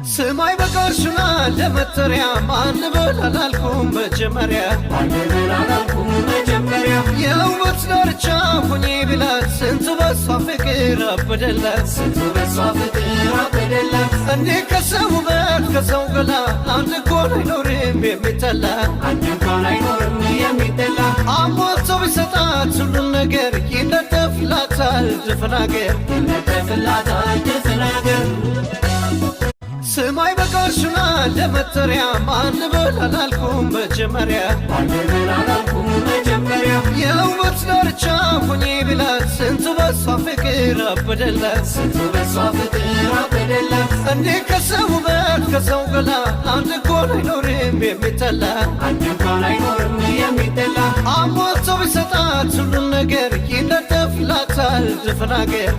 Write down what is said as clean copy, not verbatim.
سماي بقرشنا لمتريا ما نبلالكم بجمريا يا وبتنار تشافني بلاد سنت بس فكر بدلات اني كسوبت كسوغلا عندك ولا نورم يمتلا አሞቶ ቢሰጣት ሁሉን ነገር ይነጠፍላታል ድፍናገር ስማይ በቃሽና ለመጠሪያ ማን ብላላልኩም በጀመሪያ የውበት ዳርቻ ሁኚ ቢላት ስንቱ በሷ ፍቅር አበደላት እንዴ ከሰው ውበት ከሰው ገላ አንድ እንኳን አይኖርም የሚጠላ አሞቶ ቢሰጣት ሁሉን ነገር ይነጠፍላታል ድፍናገር